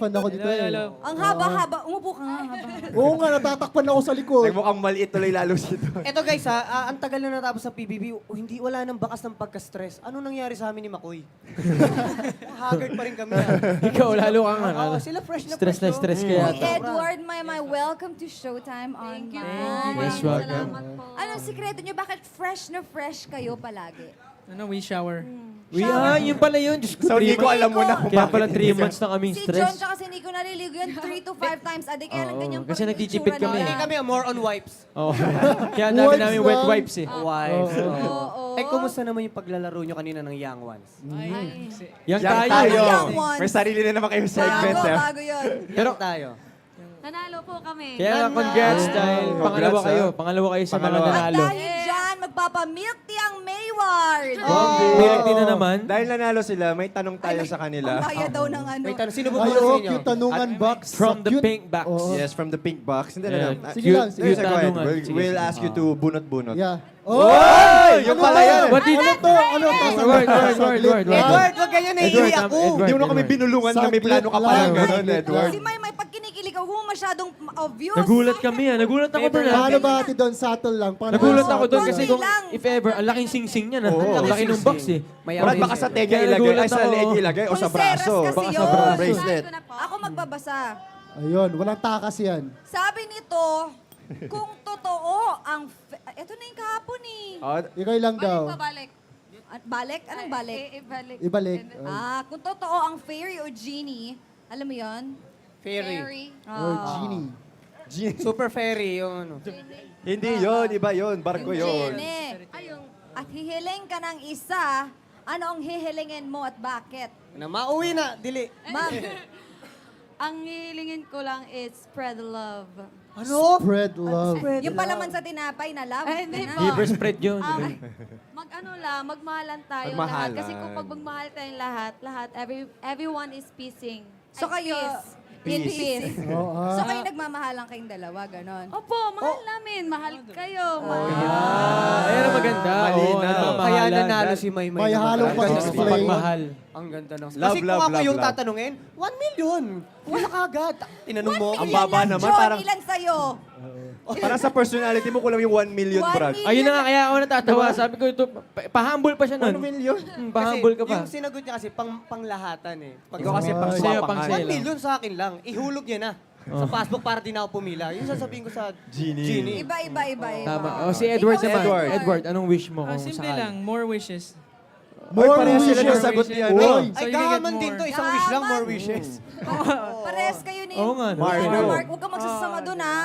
Fan ako dito eh. Hello. Ang haba-haba. Umupo ka nga, haba-haba. Oo nga, natatakpan ako sa likod. Nagmukhang maliit tuloy lalo siya doon. Eto guys ang tagal na natapos sa PBB, hindi wala nang bakas ng pagka-stress. Ano nangyari sa amin ni Makoy? Haggard pa rin kami. Ikaw, lalo kang Oo, sila fresh na stress na fresh. stress Uy, kaya. Edward, my welcome to Showtime on Thank you. Yes, welcome. Anong sikreto nyo? Bakit fresh na fresh kayo palagi? Ano, we shower. Yun pala yun. Diyos ko, So, hindi ko alam mo na kung Kaya bakit. pala 3 months na kaming Si John stress. tsaka si Nico naliligo yan 3 to 5 times a day. Kaya lang Oo, ganyan kasi pa rin nagtitipid itsura kami. nila. Hindi kami more on wipes. Oo. Kaya ang dami Wipes namin wet lang. wipes eh. Wives. Oo. Eh, kumusta naman yung paglalaro nyo kanina ng Young Ones? Yang Yan tayo. tayo. Young ones. May sarili na naman kayong segment. Bago, eh. bago yun. Pero tayo. Nanalo po kami. Kaya congrats dahil Congrats, pangalawa ah. kayo. Pangalawa kayo sa mga Pangalawa. At nanalo. dahil dyan, magpapamilk tea ang Mayward. Direct din na naman. Dahil nanalo sila, may tanong tayo sa Ang kanila. kaya daw ng ano. Wait, sino Ay, bubulong sa oh, inyo? cute tanungan box. From the Cute. pink box. Oo. Yes, from the pink box. Hindi Yeah. na. Sige lang, sige. Go ahead. tanungan. Sige, We'll sige. ask you to bunot-bunot. Yeah. Oy! Yung pala yan. What did Ano to? Ano to? Word. Edward, wag ganyan, naiihi ako. Edward. Hindi mo na kami binulungan na may plano ka pala. Saglit Ganon, lang. Edward. Si Maymay, pag kinikilig ako, masyadong obvious. Nagulat kami ah. Nagulat ako doon ah. Paano ba ati doon? Subtle lang. Paano Nagulat ba ako doon subtle kasi lang? kung lang. if ever, ang laking sing-sing niya na. Oo. Ang laki ng box eh. Brad, baka sa tenga Kaya ilagay. Ay, nagulat sa ako. leeg ilagay o sa Pulseras braso. kasi Baka yun. sa bracelet. Ko na po. Ako magbabasa. Ayun, walang takas yan. Sabi nito, kung totoo ang... Ito na yung kahapon eh. Oh, Ikaw lang daw. Balik pa, balik. At balik? Anong balik? Ibalik. Ibalik. Kung totoo ang fairy o genie, alam mo yon? Fairy. Fairy. Or genie. Super fairy yung ano. Hindi yon, iba yon, barko yon. Genie. Ayun. At hihiling ka ng isa, ano ang hihilingin mo at bakit? Na mauwi na, dili. Ma'am, Ang hihilingin ko lang is spread love. Ano? Spread love. yung palaman sa tinapay na love. Ay, hindi Ganun. po. Liver spread yun. Mag-ano lang, magmahalan tayo Magmahalan. lahat. Kasi kung pag magmahal tayong lahat, everyone is peacing. So kayo, in Peace. peace. Oo, ah. So kayo nagmamahalan kayong dalawa, ganon. Opo, mahal namin. Mahal kayo. Mahal. Ayan ang maganda. Oo, Malinaw. nagmamahalan. Kaya nanalo si Maymay. May naman. halong Ang ganda ng pag-explain. Pagmahal. Ang ganda ng... Love, Kasi kung love, ako love, yung love. tatanungin, 1 million. Wala ka agad. Tinanong mo. Ang Ilan baba lang, naman, John, parang- ilan sa'yo? Parang sa personality mo, kulang yung 1 million, 1 Brad. million. Ayun na nga, kaya ako natatawa. Sabi ko ito, pahambol pa siya 1 nun. million? Pahambol ka pa. Yung sinagot niya kasi panglahatan eh. Pag Ikaw kasi pang Sa'yo, pang swapangan. sale. 1 million sa akin lang. Ihulog niya na. Sa passbook para di na ako pumila. Yung sasabihin ko sa Genie. Iba. Tama. O si Edward Ikaw, naman. Edward. Edward, anong wish mo kung Simple sakali? lang, more wishes. More parehas sila wishes. ng sagot ni ano. Oy. So Ay, you can get gaman din more. to. Isang wish lang, Gaman. more wishes. Pares kayo ni Oo nga, no? Marno. Mark, huwag kang magsasama dun, ha?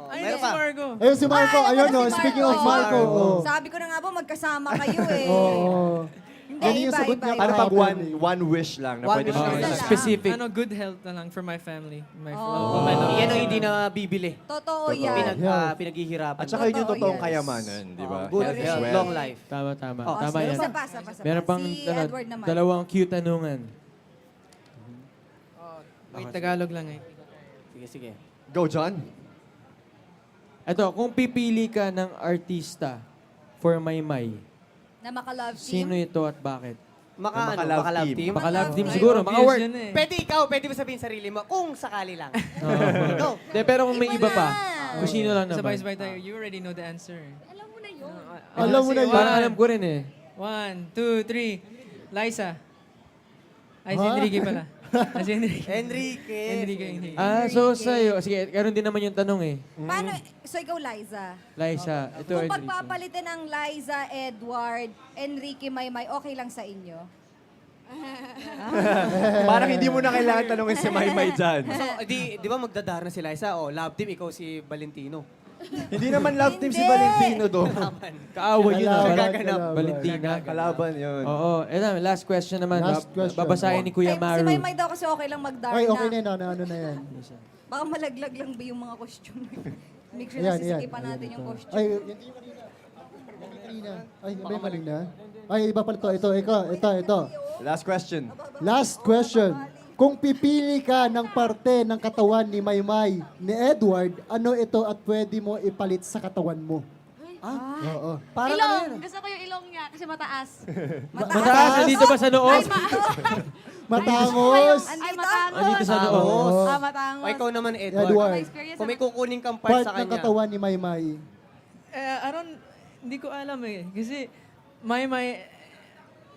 Ay, Meron si pa. Margo. Ayun si Marco. Ay, Ayun wala no, si speaking of Marco. Marco. Oh. Sabi ko na nga ba, magkasama kayo eh. Oo. Hindi, Yan yung iba, sagot iba, niya iba. Ano pag kahapon. one wish lang na One pwede wish mo lang. isa? Specific. Ano, good health na lang for my family. My Oh. Yan ang hindi na bibili. Totoo yan. Pinaghihirapan. At saka yun yung Totoo totoong yan. kayamanan, di ba? Good Health is health, wealth. long life. Tama. Oh, Tama yan. Isa pa. Meron pang Si ano, Edward naman. dalawang cute tanungan. Wait, Tagalog lang eh. Sige. Go, John. Ito, kung pipili ka ng artista for Maymay, Na maka-love team. sino ito at bakit? Maka-love team. Baka love team Ay, siguro, mga Obvious work. yun eh. Pwede ikaw, pwede mo sabihin sarili mo, kung sakali lang. Go. De, pero kung may iba pa, na. kung sino lang naman. Sabay-sabay tayo. You already know the answer. Alam mo na yun. Alam mo na yun. Parang alam ko rin eh. 1, 2, 3. Liza. Ay, si Ha? Enrique pala. Ay, si Enrique. Enrique. Enrique. Ah, so sa'yo, sige, karon din naman yung tanong eh. Paano, so ikaw, Liza. Liza, ito Kung Enrique. pagpapalitan ng Liza, Edward, Enrique, Maymay, okay lang sa inyo? Parang hindi mo na kailangan tanungin si Maymay dyan. So, di ba magdadara na si Liza? Oh, love team, ikaw si Valentino. Hindi naman love team si Hindi. Valentino doon. Kaaway yun ah. Kalaban. Valentina. Kalaban yun. Oo, eto, last question naman. Last question. Babasahin ni Kuya Si Maru. Maymay daw kasi okay lang mag-dark Ay, okay na. na yun. Ano na yan. Baka malaglag lang ba yung mga costume? Make sure Ayan, na sisikipan ayan. natin yung Ito. costume. Ay, hindi yung kanina. Yung kanina. Ay, iba yung kanina. Ay, iba pala to. Ito. Last question. Last question. Kung pipili ka ng parte ng katawan ni Maymay, ni Edward, ano ito at pwede mo ipalit sa katawan mo? Oo. Parang Ilong. ano yun? Gusto ko yung ilong niya kasi mataas. Mataas na dito ba sa noo? Matangos. Ay, matangos. Andito sa loob. Oo. Matangos. O ikaw naman, Edward. Edward. Experience Kung may kukunin kang Part part sa ng kanya. katawan ni Maymay. Hindi ko alam eh. Kasi may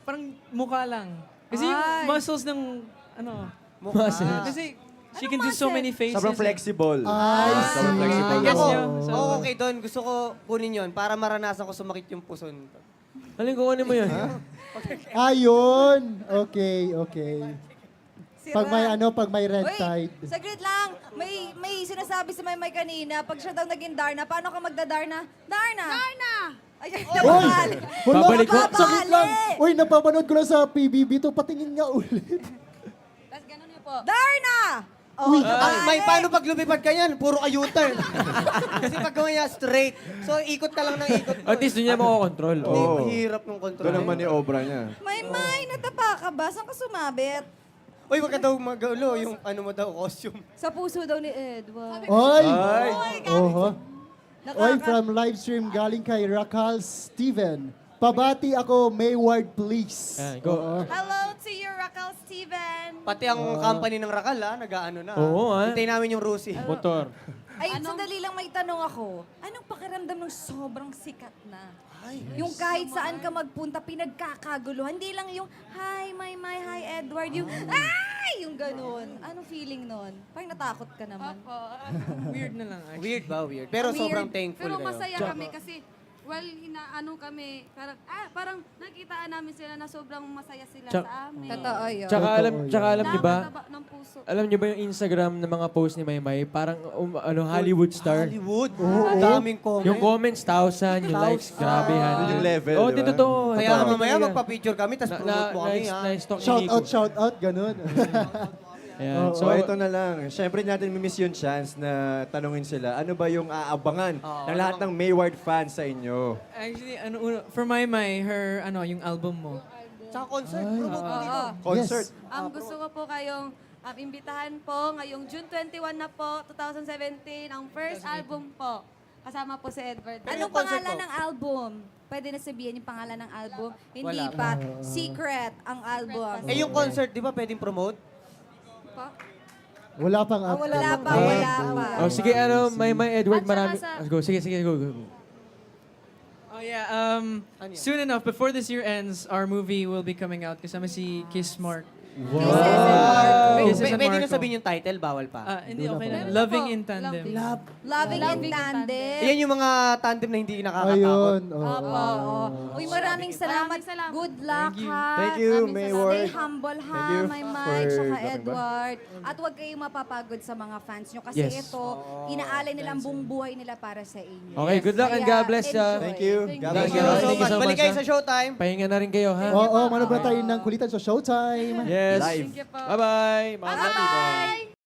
parang mukha lang. Kasi yung Ay. muscles ng, ano, Muscles. kasi she can do so many faces. Sobrang flexible. I Sobrang see. flexible. Yes, Ako, nyo. So, okay doon. Gusto ko kunin yon para maranasan ko sumakit yung puso nito. Halin, kukunin mo yun. Ayun. Okay. Sira. Pag may red Uy, tide. saglit lang. May sinasabi si Maymay kanina, pag siya daw naging Darna, paano ka magda-Darna? Darna! Darna! Ay, Uy! Wala, Babalik ko. sakit lang. Uy, napapanood ko lang sa PBB to. Patingin nga ulit. Tapos ganun niyo po. Darna! Uy, May paano pag lumipad ka yan? Puro ka U-turn. Kasi pag gawin straight. So, ikot ka lang ng ikot. At least doon niya makokontrol. Hindi, Oo. mahirap ng control. Ito naman ni obra niya. Maymay, natapa ka ba? Saan ka sumabit? Uy, wag ka daw magulo. Yung ano mo daw, costume. Sa puso daw ni Edward. Oy! Ay! Oho. Oy, from live stream galing kay Rakal Steven. Pabati ako, Mayward, please. Ayan, go. Oo. Hello to you, Raquel Steven. Pati ang company ng Rakal, nag-aano na. Oo, ah. Hintayin namin yung Rusi. Motor. Ay, sandali lang may tanong ako. Anong pakiramdam ng sobrang sikat na? Yung kahit saan ka magpunta, pinagkakaguluhan. Hindi lang yung, hi, Maymay, hi, Edward. Yung, ay! Yung ganun. Anong feeling nun? Parang natakot ka naman. Opo. weird na lang actually. Weird ba? Weird. Pero Weird. sobrang thankful Pero kayo. masaya kami kasi hinaano kami, parang nakitaan namin sila na sobrang masaya sila Tsaka- sa amin. Totoo yun. Tsaka alam niyo ba? Nakakataba ng puso. Alam niyo ba yung Instagram ng mga post ni Maymay? Parang Hollywood star. Hollywood. Ang daming comment. Yung comments, 1,000. Yung likes, grabe. Yun yung level, Oo, di ba? totoo. Kaya Totoo mamaya talaga. magpa-picture kami, tapos promote mo kami, ha? Na-stalk ni Nico. Shout out, ganun. Ayan. So, ito na lang. Siyempre natin mimiss yung chance na tanungin sila, ano ba yung aabangan ng lahat ng Mayward fans sa inyo? Actually, for my yung album mo. Tsaka concert, promote mo dito. Concert. Gusto ko po kayong imbitahan po ngayong June 21 na po, 2017, ang first album po. Kasama po si Edward. Anong pangalan ng album? Pwede na sabihin yung pangalan ng album? Hindi pa. Secret ang album. Eh, yung concert, di ba pwedeng promote? Wala pang update. Wala pa. Oh, sige, Maymay, Edward, At saka marami. sa- Go, sige, go. Oh yeah, soon enough, before this year ends, our movie will be coming out kasama si Kiss Mark. Kisses and Pwede na Marco. sabihin yung title, bawal pa. Hindi, okay na. Meron Loving po. in Tandem. Loving in Loving in Tandem. Yan yung mga tandem na hindi nakakatakot. Ayun. Opo. Uy, maraming salamat. Maraming salamat. Good luck, ha. Thank you, Stay Mayward. humble, ha, Thank you Maymay, for tsaka dropping by. Edward. At huwag kayong mapapagod sa mga fans nyo kasi Yes. ito, inaalay nila ang buong buhay nila para sa inyo. Okay, good luck and Kaya God bless. enjoy. Thank you. God bless Thank you. you. So, Thank you so balik much, kayo ha? sa showtime. Pahinga na rin kayo, ha? Oo, manood na tayo ng kulitan sa Showtime. Yes. Live. Thank you po. Bye-bye. Mga Bye-bye!